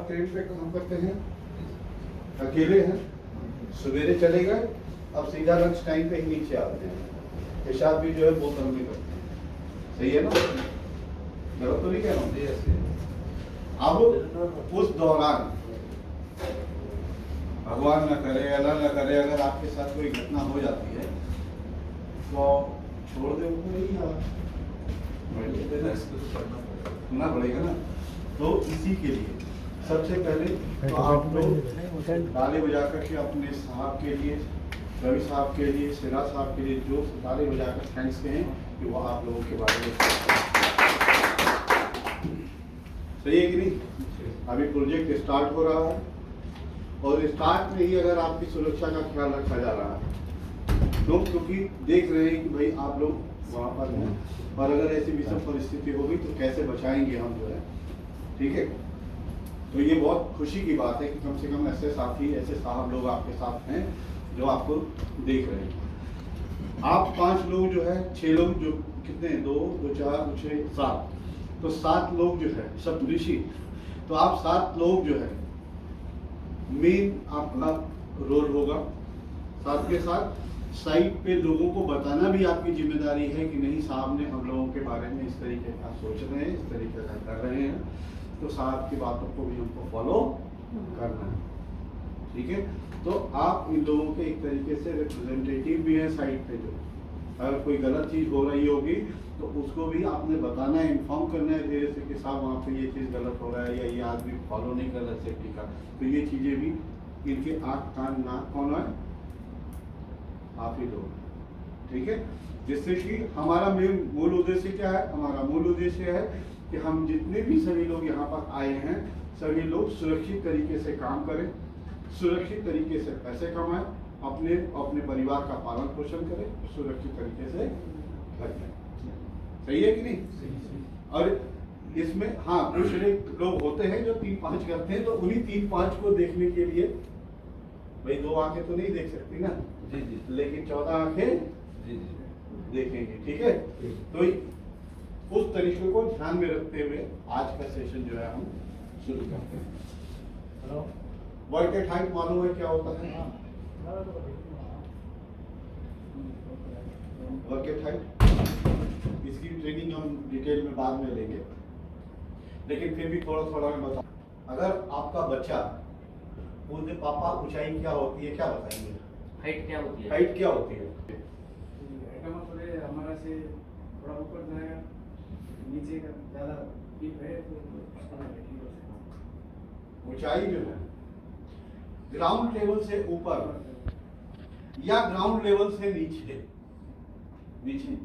आप ट्रेन पे काम करते हैं, अकेले हैं, सवेरे चले गए, अब सीधा लंच टाइम पे ही नीचे आते हैं, पेशाब भी जो है बोतल में करते हैं, सही है ना? गलत तो नहीं कह रहा हूँ? अब उस दौरान भगवान न करे, अल्लाह न करे, अगर आपके साथ कोई घटना हो जाती है तो छोड़ दे उनको, नहीं सुनना पड़ेगा ना। तो इसी के लिए सबसे पहले तो आप लोग ताली बजा करके अपने साहब के लिए, रवि साहब के लिए, सिरा साहब के लिए जो ताली बजाकर थैंक्स कहें कि वो आप लोगों के बारे में सही है कि नहीं। अभी प्रोजेक्ट स्टार्ट हो रहा है और स्टार्ट में ही अगर आपकी सुरक्षा का ख्याल रखा जा रहा है लोग, क्योंकि देख रहे हैं कि भाई आप लोग वहाँ पर हैं और अगर ऐसी विषम परिस्थिति होगी तो कैसे बचाएंगे हम जो है, ठीक है। तो ये बहुत खुशी की बात है कि कम से कम ऐसे साथी, ऐसे साहब लोग आपके साथ हैं जो आपको देख रहे हैं। आप 5 लोग जो है, 6 लोग जो कितने, 2 2 4 2 6 7, तो 7 लोग जो है सब ऋषि, तो आप 7 लोग जो है मेन आपका रोल होगा। साथ के साथ साइट पे लोगों को बताना भी आपकी जिम्मेदारी है कि नहीं साहब ने हम लोगों के बारे में इस तरीके का सोच रहे हैं, इस तरीके का कर रहे हैं, तो साहब की बातों को भी हमको फॉलो करना है, ठीक है। तो आप इन लोगों के एक तरीके से रिप्रेजेंटेटिव भी हैं साइट पे, जो अगर कोई गलत चीज़ हो रही होगी तो उसको भी आपने बताना है, इन्फॉर्म करना है धीरे से कि साहब वहाँ पे ये चीज़ गलत हो रहा है या ये आदमी फॉलो नहीं कर रहा सेफ्टी का। तो ये चीज़ें भी इनके आँख कान नाक कौन है, आप ही लोग, ठीक है। जिससे कि हमारा मूल उद्देश्य क्या है, हमारा मूल उद्देश्य है कि हम जितने भी सभी लोग यहाँ पर आए हैं सभी लोग सुरक्षित तरीके से काम करें, सुरक्षित तरीके से पैसे कमाएं, अपने अपने परिवार का पालन पोषण करें, सुरक्षित तरीके से रखें। सही है कि नहीं? और इसमें हाँ कुछ लोग होते हैं जो 3-5 करते हैं, तो उन्हीं 3-5 को देखने के लिए भाई 2 आंखें तो नहीं देख सकती ना जी, लेकिन 14 आंखें देखेंगे, ठीक है। तो उस तरीके को ध्यान में रखते हुए आज का सेशन जो है हम शुरू करते हैं। वर्क एट हाइट मालूम है क्या होता है? वर्क एट हाइट, इसकी ट्रेनिंग हम डिटेल में बाद में लेंगे, लेकिन फिर भी थोड़ा थोड़ा मैं बता। अगर आपका बच्चा बोलते पापा ऊंचाई क्या होती है, क्या बताएंगे? हाइट क्या होती है? हाइट क्या होती है? हमारा से थोड़ा ऊपर जाएगा, नीचे का ज्यादा डीप है तो ऊंचाई जो है ग्राउंड लेवल से ऊपर या ग्राउंड लेवल से नीचे, नीचे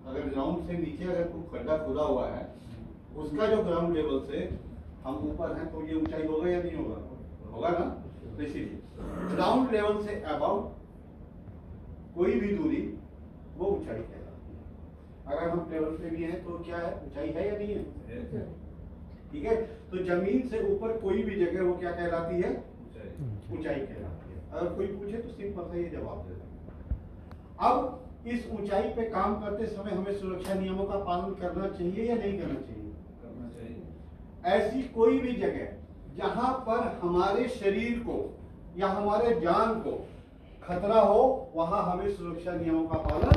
अगर ग्राउंड से नीचे अगर कोई खड्डा खुदा हुआ है उसका जो ग्राउंड लेवल से हम ऊपर हैं तो ये ऊंचाई होगा या नहीं होगा? होगा ना। तो इसीलिए ग्राउंड लेवल से अबाउ कोई भी दूरी वो ऊंचाई कहलाती है। अगर हम लेवल पे भी हैं तो क्या है, ऊंचाई है या नहीं है? ठीक है। तो जमीन से ऊपर कोई भी जगह वो क्या कहलाती है? ऊंचाई कहलाती है। अगर कोई पूछे तो सिंपल सा ये जवाब दे दें। अब इस ऊंचाई पे काम करते समय हमें सुरक्षा नियमों का पालन करना चाहिए या नहीं करना चाहिए? करना चाहिए। ऐसी कोई भी जगह जहां पर हमारे शरीर को या हमारे जान को खतरा हो वहां हमें सुरक्षा नियमों का पालन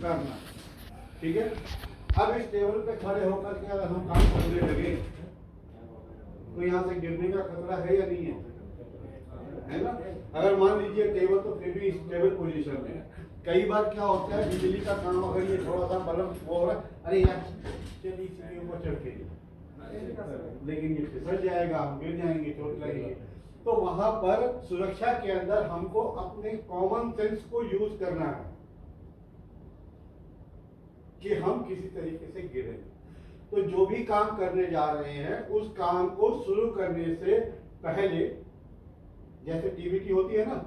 करना, ठीक है। अब इस टेबल पे खड़े होकर के अगर हम काम करने लगे तो यहाँ से गिरने का खतरा है या नहीं है ना? अगर मान लीजिए टेबल तो फिर भी स्टेबल पोजीशन में है। कई बार क्या होता है बिजली का काम अगर ये थोड़ा सा बल्ब वो हो रहा है, अरे यार चलिए इसके ऊपर चढ़ के, लेकिन ये फिसल जाएगा, हम गिर जाएंगे, चोट लगेगी। तो वहां पर सुरक्षा के अंदर हमको अपने कॉमन सेंस को यूज करना है कि हम किसी तरीके से गिरे। तो जो भी काम करने जा रहे हैं उस काम को शुरू करने से पहले, जैसे टीवीटी होती है ना,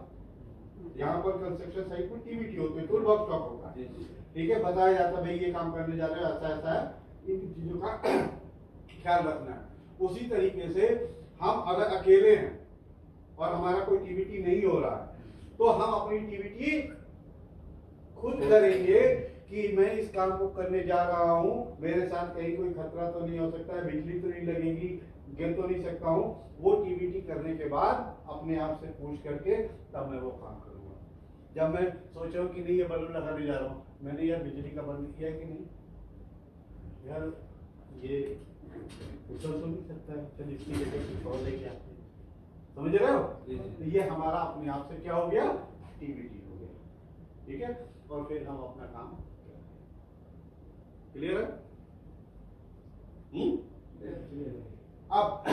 यहाँ पर कंस्ट्रक्शन साइट पर टीवीटी होती है, टूल बॉक्स टॉप होता है, ठीक है। बताया जाता है भाई ये काम करने जा रहे हैं, ऐसा ऐसा है, इन चीजों का ख्याल रखना है। उसी तरीके से हम अगर अकेले हैं और हमारा कोई टीवीटी नहीं हो रहा है तो हम अपनी टीवीटी खुद करेंगे कि मैं इस काम को करने जा रहा हूं, मेरे साथ कहीं कोई खतरा तो नहीं हो सकता है, बिजली तो नहीं लगेगी, गिर तो नहीं सकता हूँ, वो टीवीटी करने के बाद अपने आप से पूछ करके तब मैं वो काम करूँगा। जब मैं सोच रहा हूँ कि नहीं ये बल्ब लगाने जा रहा हूँ, मैंने यार बिजली का बंद किया कि नहीं, यार ये उछल तो नहीं सकता है, चल इसकी जगह कुछ और लेके आते हैं, समझ रहे हो? तो ये हमारा अपने आप से क्या हो गया, टीवीटी हो गया, ठीक है। और फिर हम अपना काम, क्लियर है? अब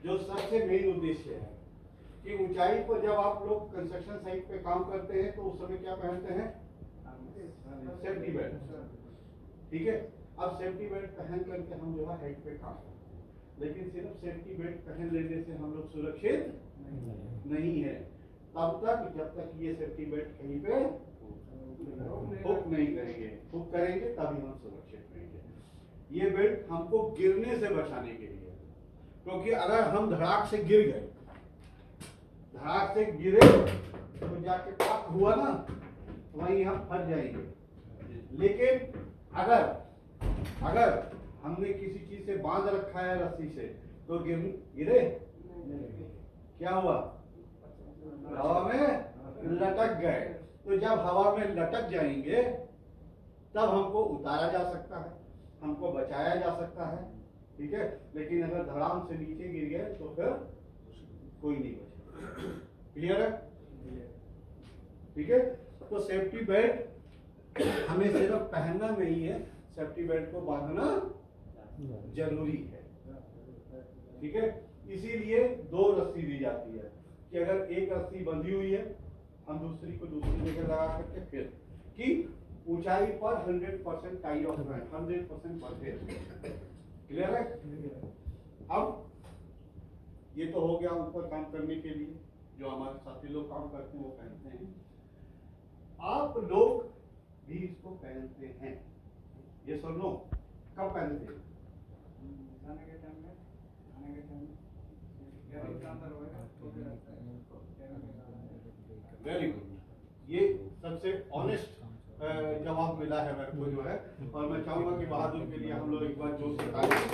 जो सबसे मेन उद्देश्य है कि ऊंचाई पर जब आप लोग कंस्ट्रक्शन साइट पे काम करते हैं तो उस समय क्या पहनते हैं, सेफ्टी बेल्ट, ठीक है। अब सेफ्टी बेल्ट पहन करके हम जो है हेड पे काम करते हैं, लेकिन सिर्फ सेफ्टी बेल्ट पहन लेने से हम लोग सुरक्षित नहीं है तब तक जब तक ये सेफ्टी बेल्ट कहीं पे हुक नहीं करेंगे, हुक करेंगे तभी हम सुरक्षित रहेंगे। ये बेल्ट हमको गिरने से बचाने के लिए, क्योंकि अगर हम धड़ाक से गिर गए, धड़ाक से गिरे तो जाके पक हुआ ना, वहीं हम फंस जाएंगे। लेकिन अगर हमने किसी चीज से बांध रखा है रस्सी से, तो गिरे क्या हुआ, हवा में लटक गए। तो जब हवा में लटक जाएंगे तब हमको उतारा जा सकता है, हमको बचाया जा सकता है, ठीक है। लेकिन अगर धड़ाम से नीचे गिर गए तो फिर कोई नहीं बचेगा। क्लियर है? ठीक है। तो सेफ्टी बेल्ट हमें सिर्फ पहनना नहीं है, सेफ्टी बेल्ट को बांधना जरूरी है, ठीक है। इसीलिए दो रस्सी दी जाती है कि अगर एक रस्सी बंधी हुई है, हम दूसरी को दूसरी जगह लगा करके फिर कि ऊंचाई पर 100% टाई ऑफ है, 100% परफेक्ट। क्लियर है? अब ये तो हो गया ऊपर काम करने के लिए, जो हमारे साथी लोग काम करते हैं वो पहनते हैं। आप लोग भी इसको पहनते हैं, ये सुन लो, कब पहनते हैं? जाने के टाइम में, आने के टाइम में, गैरेज के अंदर होगा तो भी रहता है। वेरी गुड, ये सबसे ऑनेस्ट जवाब मिला है मेरे को जो है, और मैं चाहूंगा कि बहादुर के लिए हम लोग एक बार जोर से ताली दें।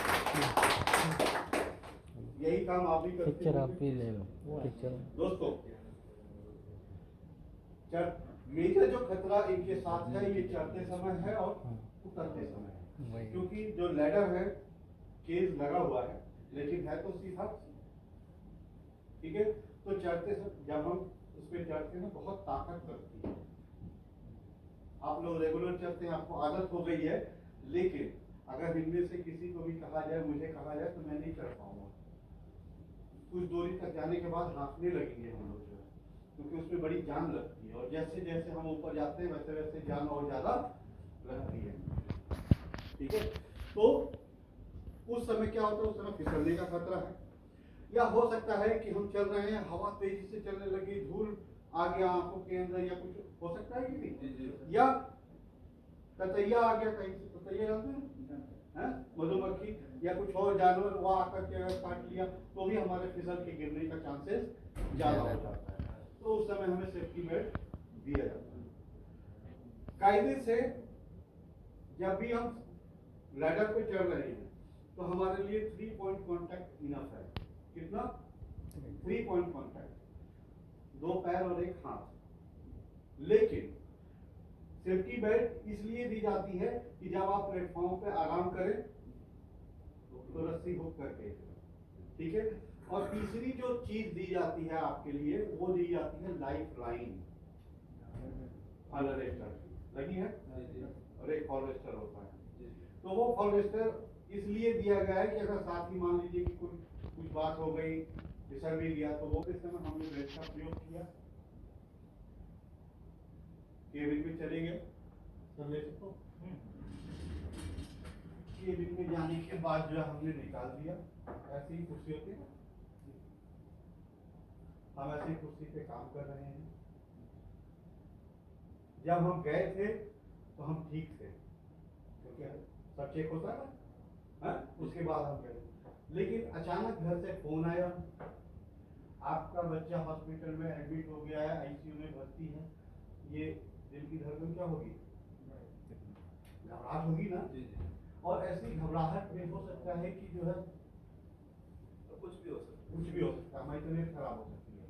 यही काम आप भी करते पिक्चर आप भी ले लो पिक्चर। दोस्तों, मेजर जो खतरा इनके साथ है ये चढ़ते समय है और उतरते समय है, क्योंकि जो लैडर है केज लगा हुआ है लेकिन है तो सीधा, ठीक है। तो चढ़ते समय जब हम उस पर चढ़ते हैं बहुत ताकत लगती है। आप लोग रेगुलर चढ़ते हैं, आपको आदत हो गई है, लेकिन अगर इनमें से किसी को भी कहा जाए, मुझे कहा जाए तो मैं नहीं चढ़ पाऊंगा। कुछ दूरी तक जाने के बाद हाँफने लगेंगे हम लोग जो है, क्योंकि उसमें बड़ी जान लगती है, और जैसे जैसे हम ऊपर जाते हैं वैसे वैसे जान और ज्यादा लगती है, ठीक है। तो उस समय क्या होता है, उस समय फिसलने का खतरा है, या हो सकता है कि हम चल रहे हैं, हवा तेजी से चलने लगी, धूल आ गया आंखों के अंदर, या कुछ हो सकता है कि नहीं, या ततैया आ गया कहीं से, ततैया जानते हैं, मधुमक्खी या कुछ और जानवर वो आकर के अगर काट लिया तो भी हमारे फिसल के गिरने का चांसेस ज्यादा हो जाता है। तो उस समय हमें सेफ्टी बेल्ट दिया जाता है। कायदे से जब भी हम लैडर पे चढ़ रहे हैं तो हमारे लिए 3 पॉइंट कॉन्टैक्ट इनफ है। कितना? 3 पॉइंट कॉन्टैक्ट, 2 पैर और 1 हाथ। लेकिन सेफ्टी बेल्ट इसलिए दी जाती है कि जब आप प्लेटफॉर्म पे आराम करें तो रस्सी हुक करके, ठीक है। और तीसरी जो चीज दी जाती है आपके लिए, वो दी जाती है लाइफ लाइन, लगी है, और एक फॉरेस्टर होता है। तो वो फॉरेस्टर इसलिए दिया गया है कि अगर साथ ही मान लीजिए कि कुछ बात हो गई, फिसल भी गया, तो वो किस समय हमने बेल्ट का प्रयोग किया, केबिन में चले गए, समझे तो केबिन में जाने के बाद जो हमने निकाल दिया, ऐसी ही कुर्सी होती है, हम ऐसी कुर्सी पे काम कर रहे हैं। जब हम गए थे तो हम ठीक थे, क्योंकि सब चेक होता है ना, उसके बाद हम गए। लेकिन अचानक घर से फोन आया, आपका बच्चा हॉस्पिटल में एडमिट हो गया है, आईसीयू में भर्ती है। ये दिल की धड़कन क्या होगी, घबराहट होगी ना। और ऐसी घबराहट में हो सकता है कि जो है कुछ भी हो सकता है, हमारी तबीयत खराब हो सकती है।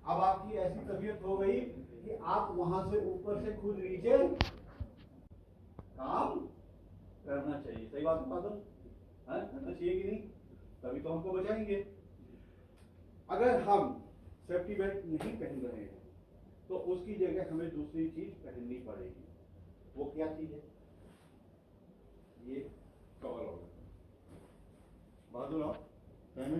अब आपकी ऐसी तबीयत हो गई कि आप वहां से ऊपर से खुद नीचे काम करना चाहिए। सही बात है बादल? हाँ, करना चाहिए कि नहीं? तभी तो हमको बचाएंगे। अगर हम सेफ्टी बेल्ट नहीं पहन रहे हैं तो उसकी जगह हमें दूसरी चीज पहननी पड़ेगी। वो क्या चीज है? ये कवर होगा। बादल आप पहने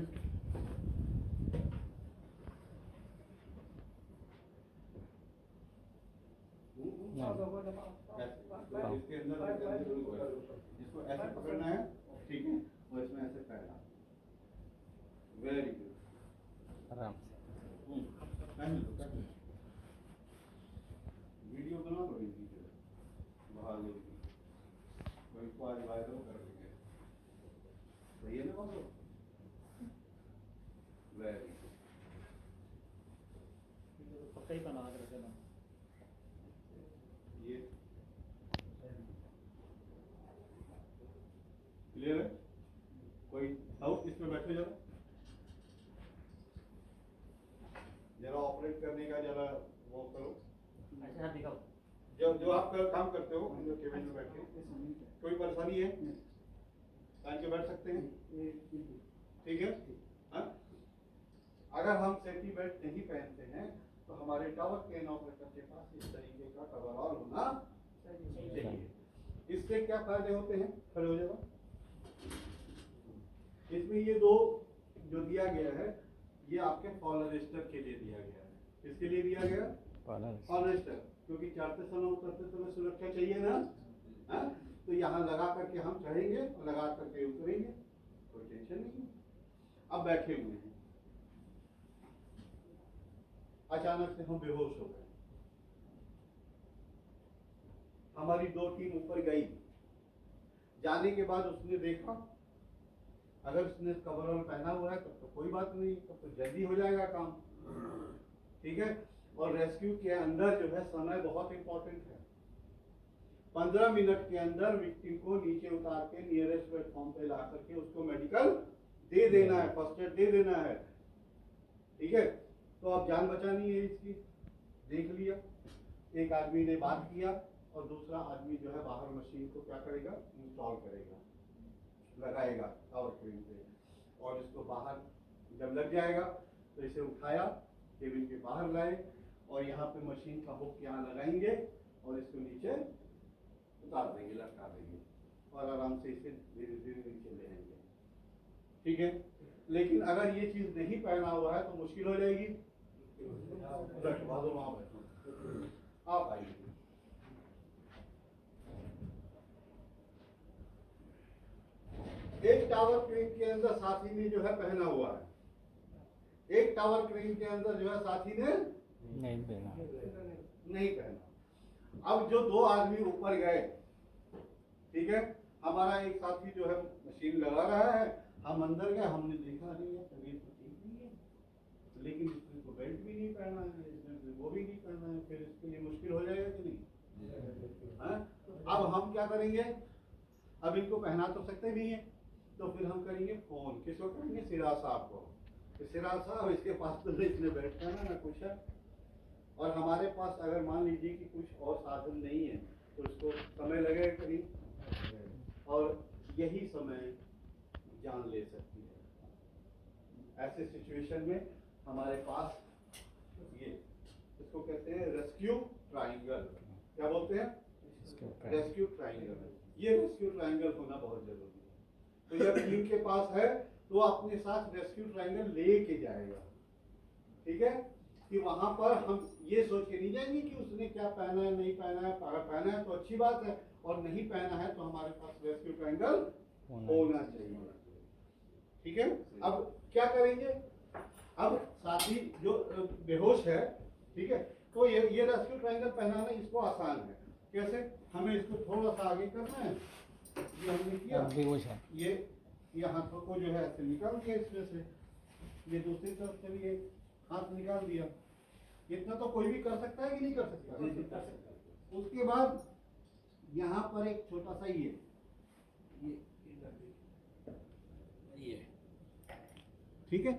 इसके अंदर इसको ऐसे पकड़ना है, ठीक है, और इसमें ऐसे पहना। Very good. आराम से वीडियो बना लो इनकी बाहर कोई को आज वायरल कर देंगे। सही है ना बाबू? Very good. पक्का ही बना कर रखना। ये क्लियर है? कोई डाउट इसमें? बैठे जरा ऑपरेट करने का जरा वो करो। अच्छा दिखाओ। जो आप काम करते हो अंदर केबिन में बैठ के, कोई परेशानी है? तान के बैठ सकते हैं, ठीक है? हाँ? अगर हम सेफ्टी बेल्ट नहीं पहनते हैं तो हमारे टावर क्रेन ऑपरेटर के पास इस तरीके का कवरऑल होना चाहिए। इससे क्या फायदे होते हैं? खड़े हो जाओ। इसमें ये दो जो दिया गया है ये आपके फॉल अरेस्टर के लिए दिया गया है। किसके लिए दिया गया? फॉल अरेस्टर, क्योंकि चढ़ते समय उतरते समय सुरक्षा चाहिए ना, हाँ? तो यहाँ लगा करके हम चढ़ेंगे और लगा करके उतरेंगे, कोई टेंशन नहीं। अब बैठे हुए हैं, अचानक से हम बेहोश हो गए। हमारी दो टीम ऊपर गई, जाने के बाद उसने देखा अगर उसने कवरऑल पहना हुआ है तब तो कोई बात नहीं, तब तो जल्दी हो जाएगा काम, ठीक है। और रेस्क्यू के अंदर जो है समय बहुत इंपॉर्टेंट है। 15 मिनट के अंदर विक्टिम को नीचे उतार के नियरेस्ट प्लेटफॉर्म पे ला करके उसको मेडिकल दे देना है, फर्स्ट एड दे देना है, ठीक है। तो अब जान बचानी है इसकी। देख लिया, एक आदमी ने बात किया और दूसरा आदमी जो है बाहर मशीन को क्या करेगा? इंस्टॉल करेगा, लगाएगा टावर क्रेन पे, और इसको बाहर जब लग जाएगा तो इसे उठाया, केबिन के बाहर लाए और यहाँ पे मशीन का हुक यहाँ लगाएंगे और इसको नीचे उतार देंगे, लटका देंगे और आराम से इसे धीरे धीरे नीचे ले आएंगे, ठीक है। लेकिन अगर ये चीज नहीं पहना हुआ है तो मुश्किल हो जाएगी। आप आइए। एक टावर क्रेन के अंदर साथी ने जो है पहना हुआ है, एक टावर क्रेन के अंदर जो है साथी ने नहीं पहना। नहीं पहना। अब जो दो आदमी ऊपर गए, ठीक है, हमारा एक साथी जो है मशीन लगा रहा है, हम अंदर गए, हमने देखा नहीं है, तबीयत तो ठीक नहीं है, लेकिन इसने तो बेल्ट भी नहीं पहना है, इसने वो भी नहीं पहना है, फिर इसके लिए मुश्किल हो जाएगा कि नहीं? हाँ? अब हम क्या करेंगे? अब इनको पहना तो सकते नहीं है, तो फिर हम करेंगे फोन। किसको करेंगे? सिराज साहब को। तो सिराज साहब, इसके पास तो इसने बेल्ट पहना ना कुछ है, और हमारे पास अगर मान लीजिए कि कुछ और साधन नहीं है तो इसको समय लगेगा करीब, और यही समय जान ले सकती है। ऐसे सिचुएशन में हमारे पास ये, इसको कहते हैं रेस्क्यू ट्रायंगल। क्या बोलते हैं? Rescue triangle. ये रेस्क्यू ट्रायंगल होना बहुत जरूरी है। तो जब टीम के पास है तो अपने साथ रेस्क्यू ट्रायंगल लेके जाएगा, ठीक है, कि वहां पर हम ये सोच के नहीं जाएंगे कि उसने क्या पहना है नहीं पहना है। अगर पहना है तो अच्छी बात है, और नहीं पहना है तो हमारे पास रेस्क्यू ट्रायंगल होना चाहिए, ठीक है। अब क्या करेंगे? अब साथी जो बेहोश है, ठीक है, तो ये रेस्क्यू ट्रायंगल पहनाना इसको आसान है। कैसे? हमें इसको थोड़ा सा आगे करना है, ये हमने किया, ये हाथों को जो है ऐसे निकाल दिया इसमें से, ये दूसरी तरफ से भी ये हाथ निकाल दिया। इतना तो कोई भी कर सकता है कि नहीं कर सकता? उसके बाद यहाँ पर एक छोटा सा ये ठीक है,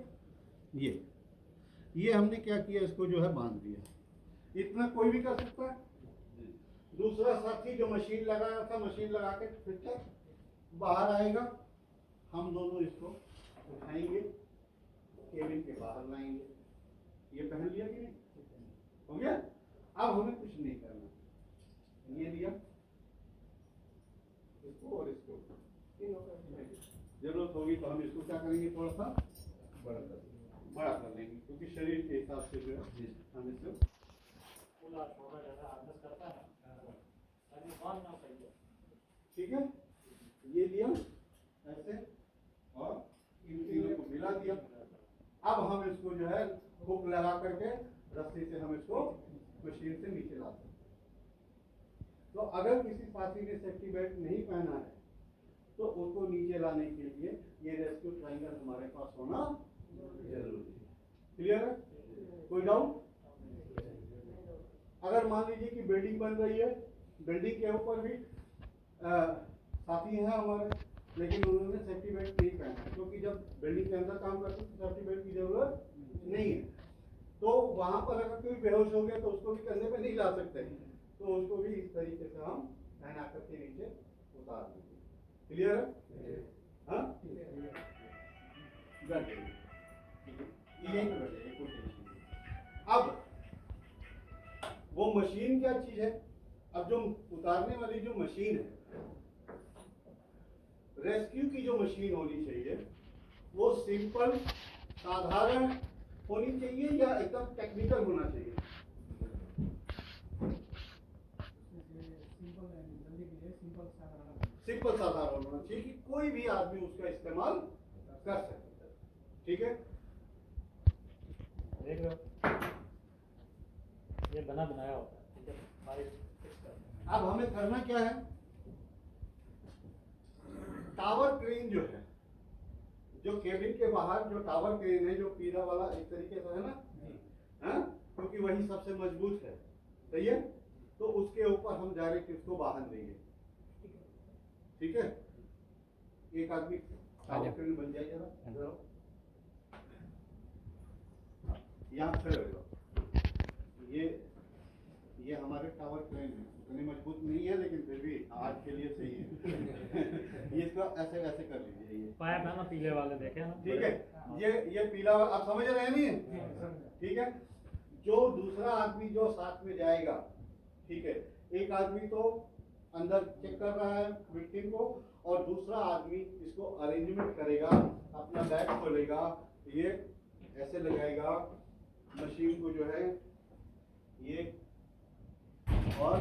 ये हमने क्या किया, इसको जो है बांध दिया। इतना कोई भी कर सकता है। दूसरा साथी जो मशीन लगाया था, मशीन लगा के फिर से बाहर आएगा, हम दोनों इसको उठाएंगे, केबिन के बाहर लाएंगे। ये पहन लिया कि नहीं? हो गया। अब हमें कुछ नहीं करना, ये लिया इसको और इसको, जरूरत होगी तो हम इसको क्या करेंगे, थोड़ा सा बड़ा कर लेंगे, क्योंकि शरीर के हिसाब से जो है हम इसको ठीक है। ये लिया ऐसे और इन तीनों को मिला दिया। अब हम इसको जो है हुक लगा करके रस्सी से हम इसको मशीन से नीचे लाते हैं। तो अगर किसी साथी ने सेफ्टी बेल्ट नहीं पहना है तो उसको नीचे लाने के लिए ये रेस्क्यू ट्रायंगल हमारे पास होना जरूरी है। क्लियर है? कोई डाउट? अगर मान लीजिए कि बिल्डिंग बन रही है, बिल्डिंग के ऊपर भी साथी हैं हमारे, लेकिन उन्होंने सेफ्टी बेल्ट नहीं पहना, क्योंकि जब बिल्डिंग के अंदर काम करते हैं तो सेफ्टी बेल्ट की जरूरत नहीं है। तो वहां पर अगर कोई बेहोश हो गया तो उसको भी कंधे पे नहीं ला सकते, तो उसको भी इस तरीके से हम पहना करके नीचे उतार देंगे। क्लियर है? हाँ, अब वो मशीन क्या चीज है? अब जो उतारने वाली जो मशीन है, रेस्क्यू की जो मशीन होनी चाहिए वो सिंपल साधारण होनी चाहिए या एकदम टेक्निकल होना चाहिए? सिंपल साधारण होना चाहिए कि कोई भी आदमी उसका इस्तेमाल कर सकता है। ठीक है, देख रहे हो, ये बना बनाया होता है। ठीक है, हमारे अब हमें करना क्या है, टावर क्रेन जो है, जो केबिन के बाहर जो टावर क्रेन है, जो पीला वाला एक तरीके से है ना, हाँ, क्योंकि वही सबसे मजबूत है, सही है, तो उसके ऊपर हम डायरेक्ट इसको बांध देंगे। ठीक है, एक आदमी टावर क्रेन बन जाए जरा, यहाँ खड़े हो जाओ। ये हमारे टावर क्रेन है, उतनी मजबूत नहीं है लेकिन फिर भी आज के लिए सही है। ये इसको ऐसे वैसे कर लीजिए, ये पाइप है ना पीले वाले, देखे ना? ठीक है, ये पीला वाला आप समझ रहे हैं नहीं? ठीक है, जो दूसरा आदमी जो साथ में जाएगा, ठीक है, एक आदमी तो अंदर चेक कर रहा है विक्टिम को, और दूसरा आदमी इसको अरेंजमेंट करेगा, अपना बैग खोलेगा, ये ऐसे लगाएगा मशीन को जो है ये, और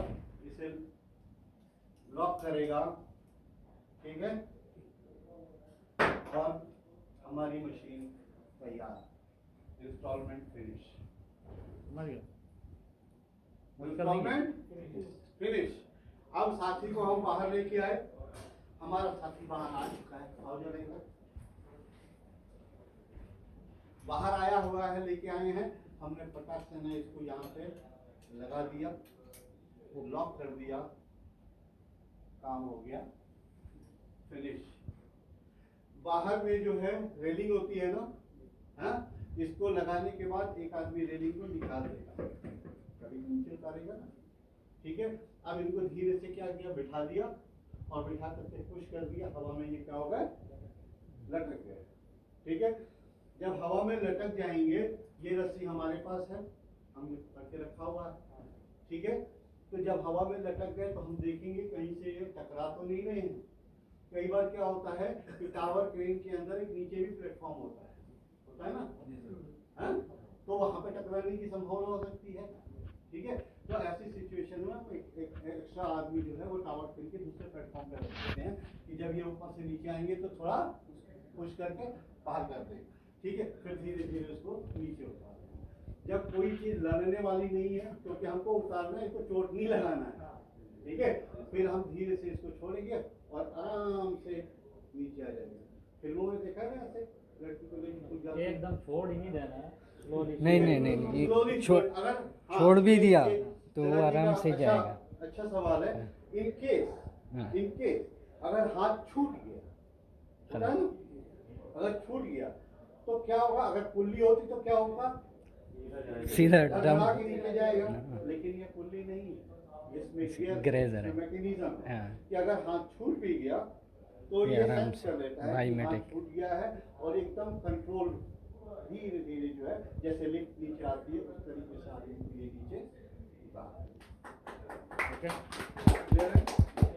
इसे लॉक करेगा। ठीक है, और हमारी मशीन तैयार, इंस्टॉलमेंट फिनिश। समझ गया? Instalment finish. अब साथी को हम बाहर लेके आए, हमारा साथी बाहर आ चुका है, आओ जरा इधर। बाहर आया हुआ है, लेके आए हैं, हमने पटाख से ना इसको यहाँ पे लगा दिया, वो लॉक कर दिया, काम हो गया, फिनिश। बाहर में जो है रेलिंग होती है ना, हाँ, इसको लगाने के बाद एक आदमी रेलिंग को निकाल देगा, कभी नीचे उतारेगा ना। ठीक है, अब इनको धीरे से क्या किया, बिठा दिया, और बिठा करके पुश कर दिया, हवा में ये क्या होगा, लटक गए। ठीक है, जब हवा में लटक जाएंगे, ये रस्सी हमारे पास है, हमने करके रखा हुआ है। ठीक है, तो जब हवा में लटक गए तो हम देखेंगे कहीं से ये टकरा तो नहीं रहे हैं। कई बार क्या होता है कि टावर क्रेन के अंदर एक नीचे भी प्लेटफॉर्म होता है ना, हाँ? तो वहां पे टकराने की संभावना हो सकती है। ठीक है, तो ऐसी सिचुएशन में एक एक्स्ट्रा आदमी जो है वो टावर क्रेन के दूसरे प्लेटफॉर्म पे रख देते हैं कि जब ये ऊपर से नीचे आएंगे तो थोड़ा पुश करके बाहर कर दें। ठीक है, फिर धीरे धीरे उसको नीचे उतार दें। जब कोई चीज लड़ने वाली नहीं है, क्योंकि हमको उतारना है, इसको चोट नहीं लगाना है। ठीक है, फिर हम धीरे से इसको छोड़ेंगे और आराम से नीचे आ जाएंगे। फिल्मों में देखा है ना, ऐसे लड़की को लेकर एकदम छोड़ ही नहीं देना है, स्लोली। नहीं, छोड़ भी दिया तो वो आराम से जाएगा। अच्छा सवाल है। इन केस अगर हाथ छूट गया, होता है ना, अगर छूट गया तो क्या होगा, अगर पुल्ली होती तो क्या होगा, सीधा डगमगा के डम नीचे जाएगा। हाँ। लेकिन ये पुल्ली नहीं है, इसमें ग्रेजर है। मैकेनिज्म है हाँ। कि अगर हाथ छूट भी गया तो ये ये आराम सेंस से कर लेता है कि हाथ बायोमेट्रिक। छूट गया है और एकदम कंट्रोल धीरे धीरे जो है, जैसे लिफ्ट नीचे आती है उस तरीके से आदमी को ये नीचे उतार। क्लियर है?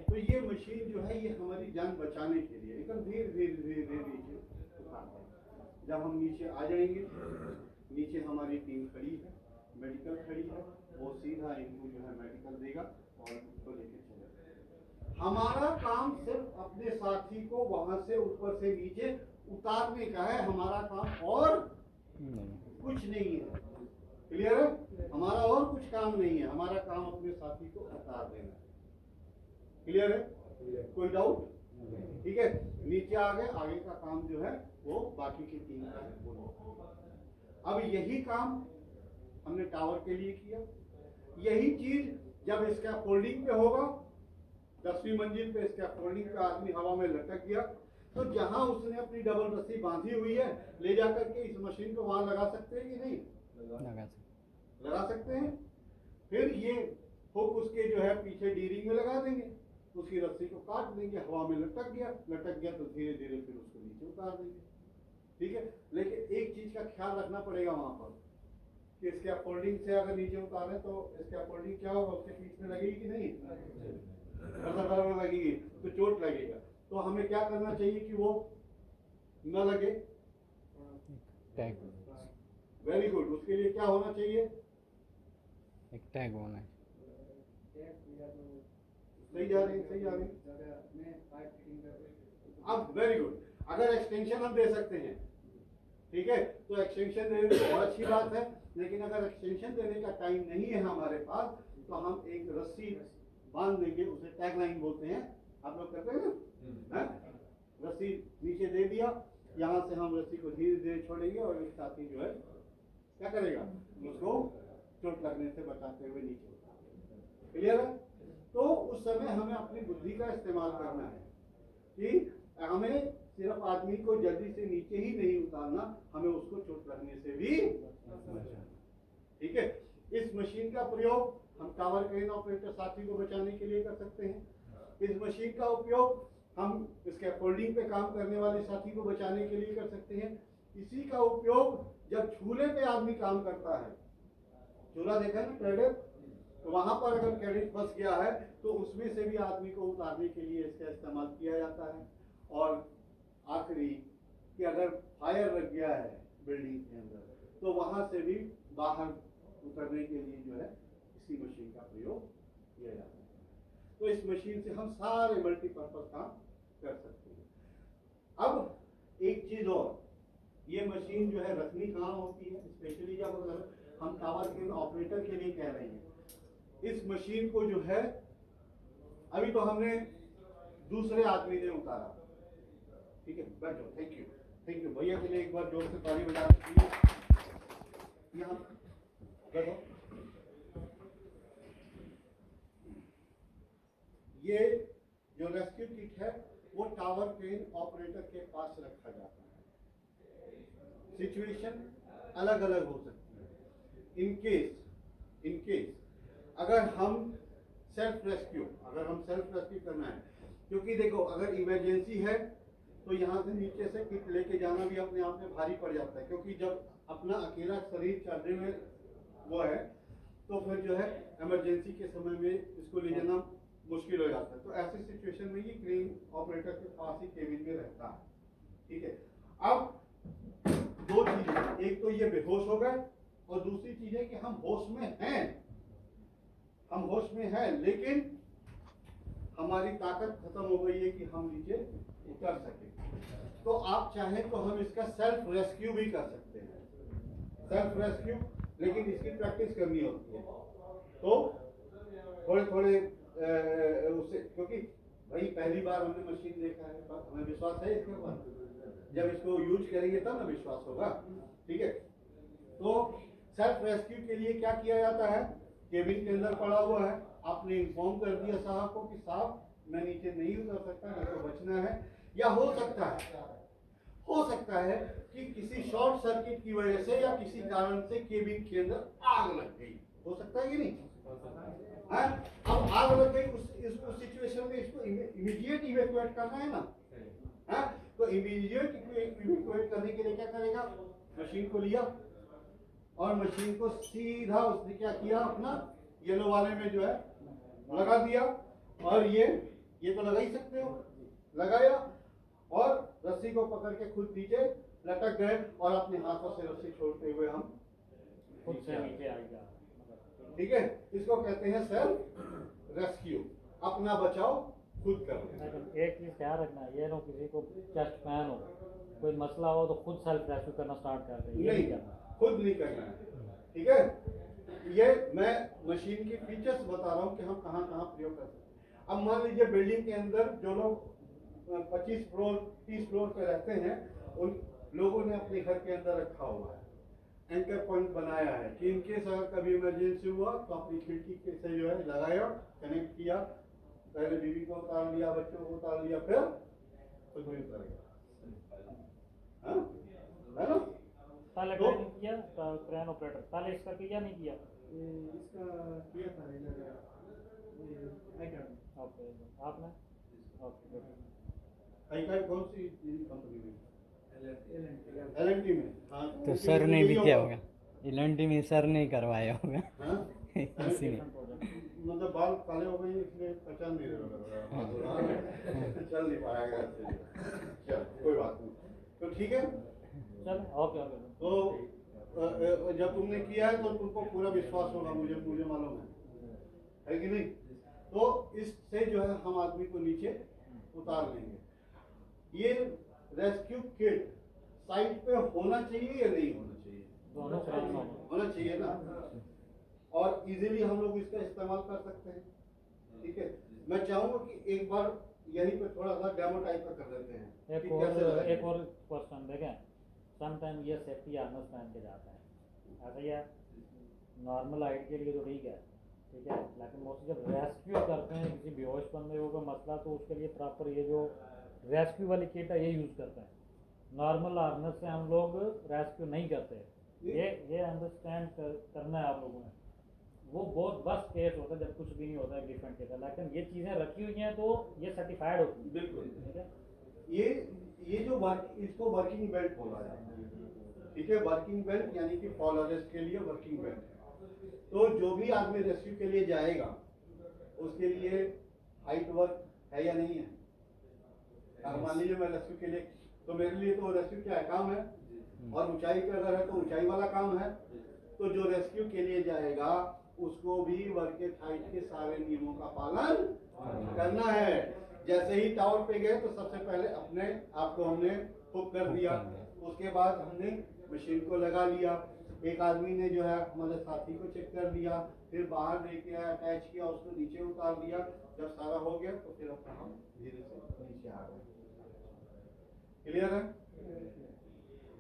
तो ये मशीन जो है ये हमारी जान बचाने के लिए एकदम धीरे धीरे धीरे धीरे नीचे उतारता है। जब हम नीचे आ जाएंगे, नीचे हमारी टीम खड़ी है, मेडिकल खड़ी है, वो सीधा इनको जो है मेडिकल देगा और उसको लेके चलेगा। हमारा काम सिर्फ अपने साथी को वहां से ऊपर से नीचे उतारने का है, हमारा काम और कुछ नहीं है। क्लियर है? हमारा और कुछ काम नहीं है, हमारा काम अपने साथी को उतार देना है। क्लियर है? कोई डाउट? ठीक है, नीचे आ गए, आगे का काम जो है वो बाकी की टीम का है, वो। अब यही काम हमने टावर के लिए किया। यही चीज जब इसका फोल्डिंग पे होगा, 10वीं मंजिल पे इसका फोल्डिंग पे आदमी हवा में लटक गया, तो जहां उसने अपनी डबल रस्सी बांधी हुई है ले जाकर के इस मशीन को वहां लगा सकते हैं कि नहीं लगा सकते हैं। फिर ये हुक उसके जो है पीछे डीरिंग में लगा देंगे, उसकी रस्सी को काट देंगे, हवा में लटक गया तो धीरे धीरे फिर उसको नीचे उतार देंगे। ठीक है, लेकिन एक चीज का ख्याल रखना पड़ेगा वहां पर कि स्कैफोल्डिंग से अगर नीचे उतारें तो स्कैफोल्डिंग क्या होगा, उसके पीठ में लगेगी कि नहीं, बराबर लगेगी तो चोट लगेगा। तो हमें क्या करना चाहिए कि वो न लगे। वेरी गुड, उसके लिए क्या होना चाहिए, एक टैग होना है। सही जा रही है। अब वेरी गुड, अगर एक्सटेंशन हम दे सकते हैं, ठीक है, तो एक्सटेंशन देने में बहुत अच्छी बात है। लेकिन अगर एक्सटेंशन देने का टाइम नहीं है हमारे पास, तो हम एक रस्सी बांध देंगे, उसे टैग लाइन बोलते हैं, आप लोग करते हैं ना, रस्सी नीचे दे दिया, यहाँ से हम रस्सी को धीरे धीरे छोड़ेंगे और एक साथी जो है क्या करेगा, उसको चोट लगने से बचाते हुए नीचे उतारेगा। क्लियर है? तो उस समय हमें अपनी बुद्धि का इस्तेमाल करना है कि हमें सिर्फ आदमी को जल्दी से नीचे ही नहीं उतारना, हमें उसको चोट लगने से भी बचाना। ठीक है, इस मशीन का प्रयोग हम टावर क्रेन ऑपरेटर साथी को बचाने के लिए कर सकते हैं। इस मशीन का उपयोग हम स्कैफोल्डिंग पे काम करने वाले साथी को बचाने के लिए कर सकते हैं। इसी का उपयोग जब झूले पे आदमी काम करता है, झूला देखा है ना कैडेट, तो वहां पर अगर कैडेट फंस गया है तो उसमें से भी आदमी को उतारने के लिए इसका इस्तेमाल किया जाता है। और आखिरी कि अगर फायर लग गया है बिल्डिंग के अंदर, तो वहां से भी बाहर उतरने के लिए जो है इसी मशीन का प्रयोग किया जाता है। तो इस मशीन से हम सारे मल्टीपर्पज काम कर सकते हैं। अब एक चीज और, ये मशीन जो है रखनी कहाँ होती है, स्पेशली जब अगर हम टावर के ऑपरेटर के लिए कह रहे हैं, इस मशीन को जो है अभी तो हमने दूसरे आदमी ने उतारा, ठीक है, बैठो, थैंक यू भैया के लिए एक बार जोर से ताली बजा दीजिए। यहाँ बैठो। ये जो रेस्क्यू किट है वो टावर क्रेन ऑपरेटर के पास रखा जाता है। सिचुएशन अलग अलग हो सकती है। इन केस अगर हम सेल्फ रेस्क्यू करना है, क्योंकि देखो अगर इमरजेंसी है तो यहाँ से नीचे से किट लेके जाना भी अपने आप में भारी पड़ जाता है, क्योंकि जब अपना अकेला शरीर चलने में वो है तो फिर जो है इमरजेंसी के समय में इसको ले जाना मुश्किल हो जाता है। तो ऐसी सिचुएशन में ये क्रेन ऑपरेटर के पास ही केबिन में रहता है। ठीक है, अब दो चीजें, एक तो ये बेहोश हो गए और दूसरी चीज है कि हम होश में हैं लेकिन हमारी ताकत खत्म हो गई है कि हम नीचे उतर सके। तो आप चाहें तो हम इसका सेल्फ रेस्क्यू भी कर सकते हैं, सेल्फ रेस्क्यू, लेकिन इसकी प्रैक्टिस करनी होती है। तो थोड़े उससे, क्योंकि भाई पहली बार हमने मशीन देखा है, हमें विश्वास है इसके ऊपर, जब इसको यूज करेंगे तब ना विश्वास होगा। ठीक है, तो सेल्फ रेस्क्यू के लिए क्या किया जाता है, केबिन के अंदर पड़ा हुआ है, आपने इन्फॉर्म कर दिया साहब को कि साहब मैं नीचे नहीं उतर सकता, मेरे को बचना है, या हो सकता है हो सकता है कि किसी शॉर्ट सर्किट की वजह से या किसी कारण से केबिन के अंदर आग लग गई, हो सकता है कि नहीं? हाँ? अब आग लग गई, उस सिचुएशन में इसको इमीडिएट इवैक्यूएट करना है ना। हाँ? तो इमीडिएट इवैक्यूएट करने के लिए क्या करेगा, मशीन को लिया और मशीन को सीधा उसने क्या किया, अपना येलो वाले में जो है लगा दिया, और ये तो लगा ही सकते हो, लगाया और रस्सी को पकड़ के खुद नीचे लटक गए और अपने हाथों से रस्सी छोड़ते हुए हम खुद से नीचे आ गया। ठीक है, इसको कहते हैं सेल्फ रेस्क्यू, अपना बचाव खुद कर लेना। लेकिन एक चीज़ ध्यान रखना, ये लोग किसी को चेस्ट पेन हो, कोई मसला हो तो खुद सेल्फ रेस्क्यू करना स्टार्ट कर दें, ये नहीं करना, खुद नहीं करना है। ठीक है, ये मैं मशीन की फीचर्स बता रहा हूँ कि हम कहाँ कहाँ प्रयोग कर सकते हैं। अब मान लीजिए बिल्डिंग के अंदर जो लोग 25 फ्लोर 30 फ्लोर पे रहते हैं, उन लोगों ने अपने घर के अंदर रखा हुआ है, एंकर पॉइंट बनाया है कि इनकेस अगर कभी इमरजेंसी हुआ तो अपनी खिड़की के से जो है लगाया, कनेक्ट किया, पहले बीवी को उतार लिया, बच्चों को उतार लिया, फिर खुद भी उतर गया। हाँ? है ना? पहले तो ट्रेनिंग किया क्रेन ऑपरेटर, पहले इसका किया नहीं किया? इसका किया था ओके, आपने? ओके, आई कौन सी कंपनी में? LNT में। हाँ, तो सर ने भी किया होगा, LNT में सर ने करवाया होगा। हाँ? इसीलिए मतलब बाल काले हो गए इसलिए पहचान नहीं रहा, चल नहीं पाएगा। चल कोई बात नहीं, तो ठीक है। चल ओके ओके। तो जब तुमने किया है तो तुमको पूरा विश्वास होगा, मुझे मालूम है कि नहीं? तो इससे जो है हम आदमी को नीचे उतार लेंगे। ये रेस्क्यू किट साइट पे होना चाहिए या नहीं होना चाहिए? दोनों क्रेन होना चाहिए ना, और इजीली हम लोग इसका इस्तेमाल कर सकते हैं। ठीक है, मैं चाहूंगा कि एक बार यहीं पे थोड़ा सा डेमो टाइप का कर देते हैं कि कैसे लगाएंगे। एक और क्वेश्चन देखें, समटाइम ये सेफ्टी हार्नेस पहन के जाते हैं, ऐसा ही है, नॉर्मल हाइट के लिए तो ठीक है, ठीक है, लेकिन मोस्टली जब रेस्क्यू करते हैं किसी बेहोश बंदे को कोई मसला, तो उसके लिए प्रॉपर ये जो रेस्क्यू वाली किट है ये यूज़ करते हैं। नॉर्मल हार्नेस से हम लोग रेस्क्यू नहीं करते, ये अंडरस्टैंड करना है आप लोगों ने। वो बहुत बस केस होता है जब कुछ भी नहीं होता है डिफरेंट केस, लेकिन ये चीज़ें रखी हुई हैं तो ये सर्टिफाइड होती है। बिल्कुल, ठीक है, ये जो इसको वर्किंग बेल्ट बोला जाता है। ठीक है, वर्किंग बेल्ट यानी कि फॉल अरेस्ट के लिए वर्किंग बेल्ट है। तो जो भी आदमी रेस्क्यू के लिए जाएगा उसके लिए हाइट वर्क है या नहीं है? मान लीजिए मैं रेस्क्यू के लिए, तो मेरे लिए तो रेस्क्यू क्या है, काम है, और ऊंचाई पे अगर है तो ऊंचाई वाला काम है। तो जो रेस्क्यू के लिए जाएगा उसको भी वर्क हाइट के सारे नियमों का पालन करना है। जैसे ही टावर पे गए तो सबसे पहले अपने आप को हमने हुक कर दिया, उसके बाद हमने मशीन को लगा लिया, एक आदमी ने जो है हमारे साथी को चेक कर लिया, फिर बाहर लेके आया, अटैच किया, उसको नीचे उतार दिया। जब सारा हो गया तो फिर अपना हम धीरे से नीचे आ गए। क्लियर है?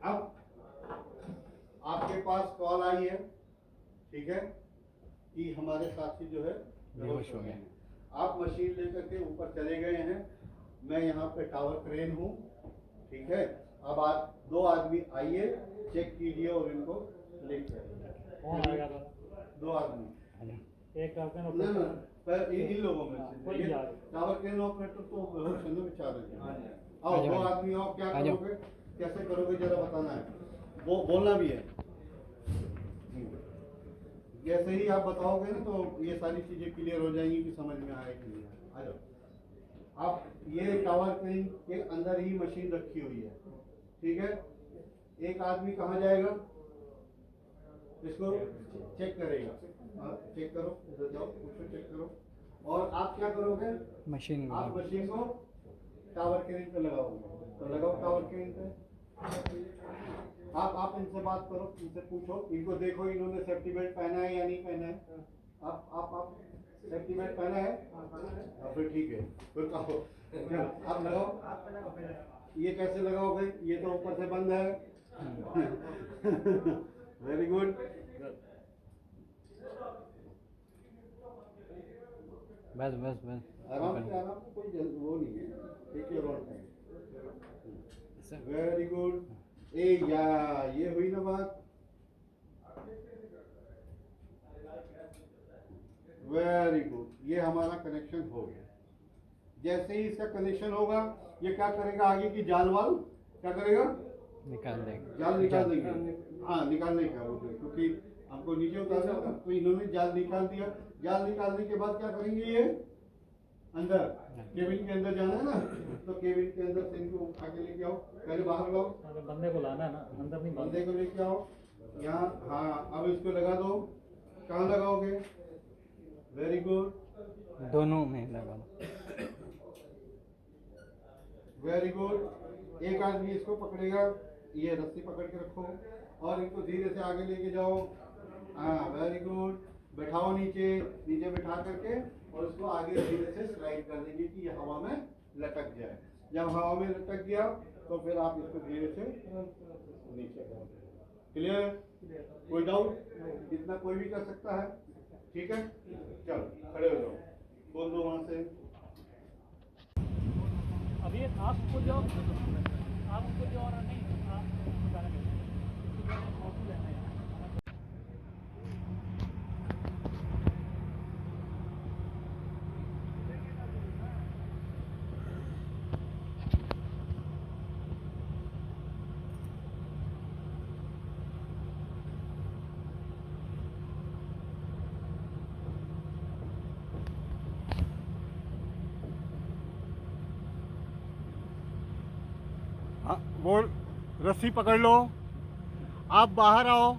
अब आपके पास कॉल आई है, ठीक है, कि हमारे साथी जो है बेहोश हो गए। आप मशीन लेकर के ऊपर चले गए हैं, मैं यहाँ पे टावर क्रेन हूँ, ठीक है। अब आप 2 आदमी आइए, चेक कीजिए और इनको लिफ्ट करिए। कौन आएगा? 2 आदमी, एक कैप्टन और ना पर इन लोगों में कोई से भी आ जाए। टावर क्रेन ऑपरेटर तो बेहोश होने में 4 हैं। आओ आ जाओ। 2 आदमी आओ, क्या आ जाओ। करोगे, कैसे करोगे जरा बताना है, वो बोलना भी है। जैसे ही आप बताओगे ना तो ये सारी चीजें क्लियर हो जाएंगी कि समझ में आए कि नहीं आए। आ जाओ। आप ये टावर क्रेन के अंदर ही मशीन रखी हुई है, ठीक है। एक आदमी कहाँ जाएगा, इसको चेक करेगा। चेक करो, इधर जाओ, उसको चेक करो। और आप क्या करोगे, मशीन आप मशीन को टावर क्रेन पे लगाओगे, तो लगाओ टावर क्रेन पे। आप इनसे बात करो, इनसे पूछो, इनको देखो इन्होंने सेफ्टी बेल्ट पहना है या नहीं पहना है। आप सेफ्टी बेल्ट पहना है? हाँ, फिर ठीक है, फिर कहो आप लगाओ। ये कैसे लगाओगे, ये तो ऊपर से बंद है। Very good. बस बस बस आराम से, कोई वो नहीं है, एक ही राउंड है। Very good. ए या ये हुई ना बात। वेरी गुड, ये हमारा कनेक्शन हो गया। जैसे ही इसका कनेक्शन होगा ये क्या करेगा, आगे की जाल वाल क्या करेगा, निकाल देंगे। जाल निकाल देंगे। हाँ निकालने का वो, क्योंकि हमको नीचे उतारना था तो इन्होंने जाल निकाल दिया। जाल निकालने के बाद क्या करेंगे, ये अंदर केबिन के अंदर जाना है ना, तो केबिन के अंदर से इनको आगे लेके आओ, पहले बाहर लाओ, अगर बंदे को लाना है ना, अंदर नहीं बंदे को लेके आओ यहाँ। हाँ अब इसको लगा दो। कहाँ लगाओगे, वेरी गुड, दोनों में लगा। Very good. एक आदमी इसको पकड़ेगा, ये रस्सी पकड़ के रखो और इनको धीरे से आगे लेके जाओ। हाँ वेरी गुड, बैठाओ नीचे, नीचे बैठा करके और उसको आगे धीरे से स्लाइड कर देंगे कि ये हवा में लटक जाए। जब हवा में लटक गया तो फिर आप इसको धीरे से नीचे कर दें। क्लियर, कोई डाउट, इतना कोई भी कर सकता है, ठीक है। चलो खड़े हो जाओ, बोल दो वहाँ से। अभी आपको जो और नहीं आप फोटो लेना है। हाँ बोल, रस्सी पकड़ लो, आप बाहर आओ,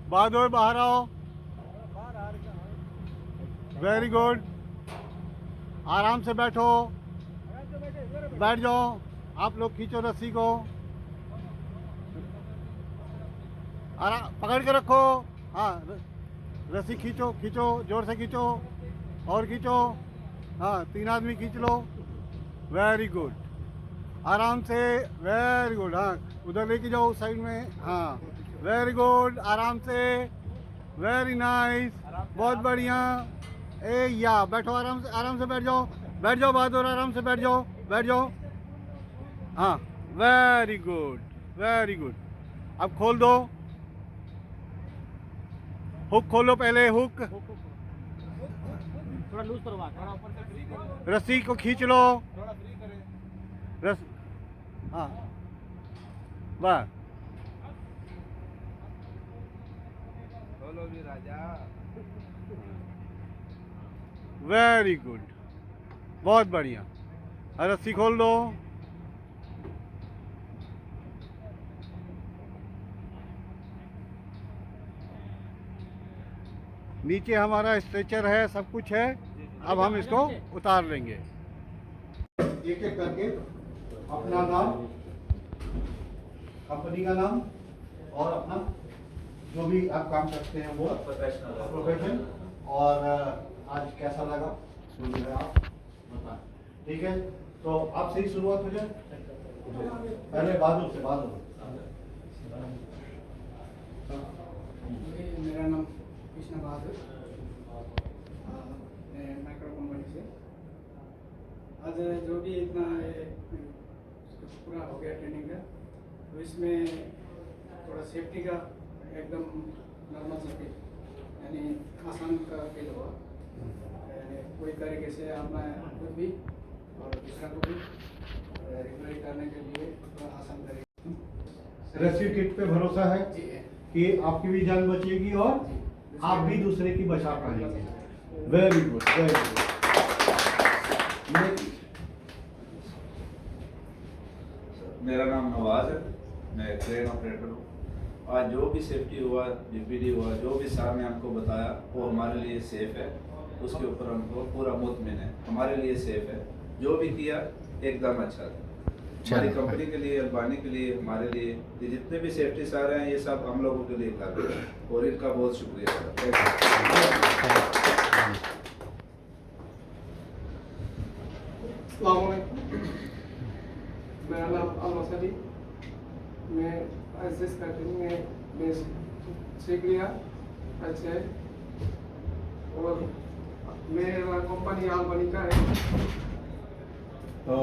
बहादुर बाहर आओ। वेरी गुड, आराम से बैठो, बैठ जाओ। आप लोग खींचो रस्सी को, आराम पकड़ के रखो। हाँ रस्सी खींचो, खींचो जोर से खींचो और खींचो। हाँ 3 आदमी खींच लो। वेरी गुड, आराम से, वेरी गुड। हाँ उधर लेके जाओ साइड में। हाँ वेरी गुड, आराम से, वेरी नाइस, बहुत बढ़िया। ए या बैठो, आराम से बैठ जाओ, बैठ जाओ बहादुर, आराम से बैठ जाओ, बैठ जाओ। हाँ वेरी गुड, वेरी गुड। अब खोल दो, हुक खोलो पहले, हुक, थोड़ा लूज करवा, थोड़ा ऊपर से फ्री करो, रस्सी को खींच लो, थोड़ा फ्री करें। रस हाँ वाह, बोलो भी राजा। वेरी गुड, बहुत बढ़िया। रस्सी खोल दो। नीचे हमारा स्ट्रेचर है, सब कुछ है। अब हम इसको उतार लेंगे एक एक करके। अपना नाम, कंपनी का नाम और अपना जो भी आप काम करते हैं वो प्रोफेशन, और आज कैसा लगा सुन रहे आप बताएं, ठीक है। तो आपसे ही शुरुआत हो जाए, पहले बहादुर से। बहादुर, मेरा नाम कृष्ण बहादुर, मैं माइक्रो कंपनी से। आज जो भी इतना पूरा हो गया ट्रेनिंग का, तो इसमें थोड़ा सेफ्टी का एकदम नॉर्मल सेफ्टी, यानी आसान का फील हुआ। यानी पूरी तरीके से अपना खुद भी और दूसरा को भी रिकवरी करने के लिए थोड़ा आसान तरीके। रेस्क्यू किट पे भरोसा है जी है कि आपकी भी जान बचेगी और आप भी दूसरे की बचा पाएंगे। Very good, very good. मेरा नाम नवाज है, मैं क्रेन ऑपरेटर हूँ। आज जो भी सेफ्टी हुआ, बीपीडी हुआ, जो भी सर ने हमको बताया वो हमारे लिए सेफ है, उसके ऊपर हमको पूरा मुतमिन है, हमारे लिए सेफ है। जो भी किया एकदम अच्छा था, हमारी कंपनी के लिए, अल्बानी के लिए, हमारे लिए। ये जितने भी सेफ्टी सारे हैं ये सब हम लोगों के लिए कर रहे हैं और इनका बहुत शुक्रिया सर। मेरा नाम अलमसली, मैं एसेस करती हूँ, मैं सीख लिया अच्छा है। और मेरा कंपनी आलबनी का है। तो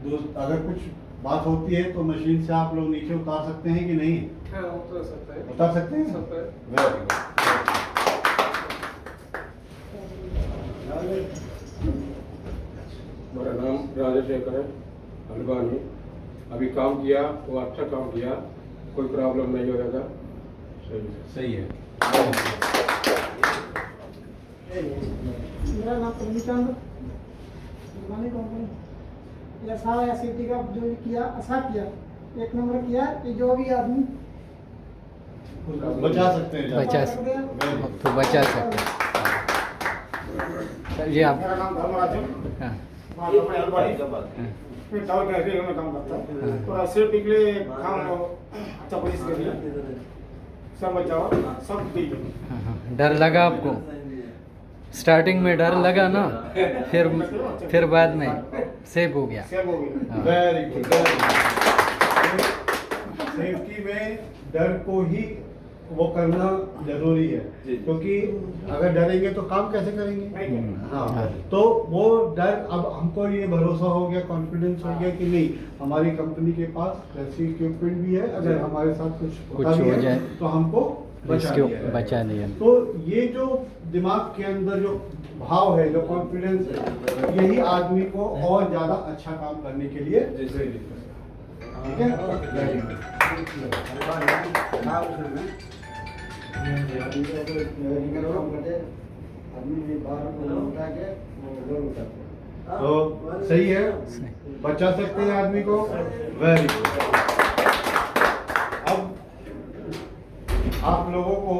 दोस्त अगर कुछ बात होती है तो मशीन से आप लोग नीचे उतार सकते हैं कि नहीं? हाँ उतर सकता है। उतार सकते हैं? सकता है। Very good. मेरा नाम राजेशेखर है हल्द्वानी। अभी काम किया वो अच्छा काम किया, कोई प्रॉब्लम नहीं होगा। सही है। मेरा नाम प्रवीचंद हल्द्वानी कंपनी। यह सारा एसिटी का जो भी किया अच्छा किया, एक नंबर किया कि जो भी आदमी बचा सकते हैं। बचा सकते तो बचा सकते हैं। चलिए आप। मेरा नाम धर्मराज है। हाँ हल्द्वानी हाँ मैं टावर कैफे में काम करता हूँ। थोड़ा सेफ्टी के लिए काम अच्छा पुलिस के लिए सब बचाओ सब ठीक है। हाँ हाँ। डर लगा आपको? स्टार्टिंग में डर लगा ना, फिर बाद में सेव हो गया। सेव हो गया। हाँ। Very good. सेफ्टी में डर को ही वो करना जरूरी है, जी। क्योंकि अगर डरेंगे तो काम कैसे करेंगे? हाँ। हाँ। तो वो डर, अब हमको ये भरोसा हो गया, कॉन्फिडेंस हो गया कि नहीं, हमारी कंपनी के पास ऐसी इक्विपमेंट भी है, अगर हमारे साथ कुछ होता भी हो है जाए तो हमको बचा इसको दिया जाएगा। बचा दिया। तो ये जो दिमाग के अंदर जो भाव है, जो कॉन्फिडेंस है, यही आदमी को और ज्यादा अच्छा काम करने के लिए प्रेरित करता है। ठीक है? तो सही है, बचा सकते हैं आदमी को। Very good. अब आप लोगों को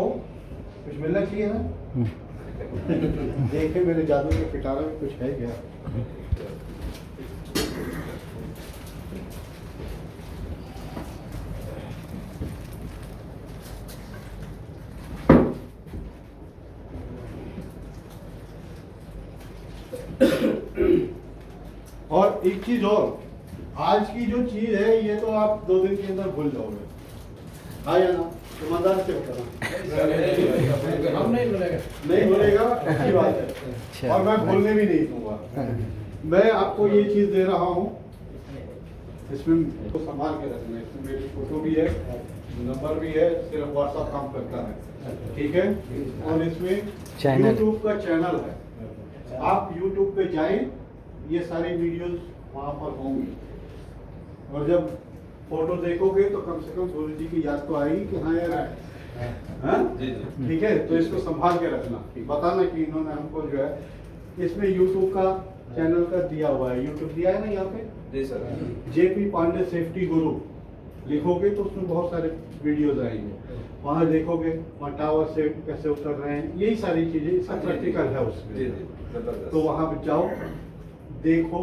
कुछ मिलना चाहिए ना? देखे मेरे जादू के पिटारे में कुछ है क्या? और एक चीज और, आज की जो चीज है ये तो आप 2 दिन के अंदर भूल जाओगे। हाँ या ना? ईमानदार से बताना। हम नहीं बोलेगा। नहीं भूलेगा, अच्छी बात है। अच्छा। और मैं भूलने भी नहीं दूंगा। मैं आपको ये चीज दे रहा हूँ, इसमें तो संभाल के रखना है। इसमें मेरी फोटो भी है, नंबर भी है, सिर्फ व्हाट्सएप काम करता है। ठीक है? और इसमें चैनल। यूट्यूब का चैनल है, आप यूट्यूब पे जाएं, ये सारी वीडियोस वहाँ पर होंगी। और जब फोटो देखोगे तो कम से कम गुरु जी की याद तो आएगी कि हाँ यार, हाँ? जी जी। ठीक है? तो इसको संभाल के रखना, बताना कि इन्होंने हमको जो है, इसमें यूट्यूब का चैनल का दिया हुआ है, यूट्यूब दिया है ना यहाँ पे, जी सर। JP पांडे सेफ्टी गुरु लिखोगे तो उसमें बहुत सारे वीडियोस आएंगे, वहाँ देखोगे वहाँ टावर से कैसे उतर रहे हैं, यही सारी चीजें, इसका प्रैक्टिकल है जी उसमें। जी, जबरदस्त। तो वहाँ पे जाओ, देखो,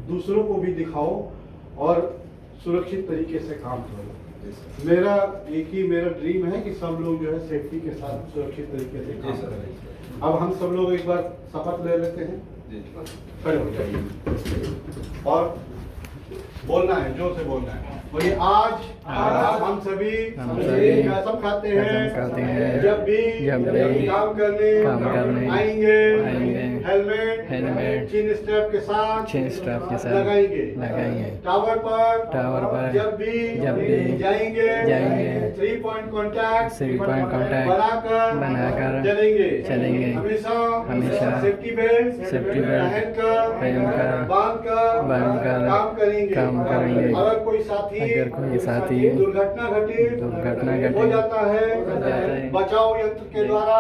दूसरों को भी दिखाओ और सुरक्षित तरीके से काम करो। जी सर। मेरा ड्रीम है कि सब लोग जो है सेफ्टी के साथ सुरक्षित तरीके से जी काम सर। करें। अब हम सब लोग एक बार शपथ ले लेते हैं, जी खड़े हो जाइए और बोलना है, जोर से बोलना है। बोलिए, आज हम सभी कसम खाते हैं जब भी काम करने आएंगे हेलमेट चेन स्ट्रैप के साथ लगाएंगे। टावर पर जब भी जाएंगे 3 पॉइंट कॉन्टैक्ट बनाकर चलेंगे। हमेशा सेफ्टी बेल्ट पहनकर बांधकर काम करेंगे। अगर कोई साथी दुर्घटना घटित हो जाता है, बचाव यंत्र के द्वारा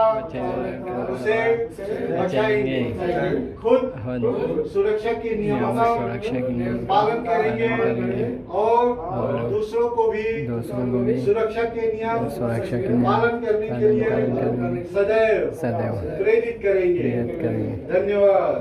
उसे बचाएंगे। खुद सुरक्षा के नियमों का पालन करेंगे और दूसरों को भी सुरक्षा के नियम पालन करने के लिए सदैव प्रेरित करेंगे। धन्यवाद।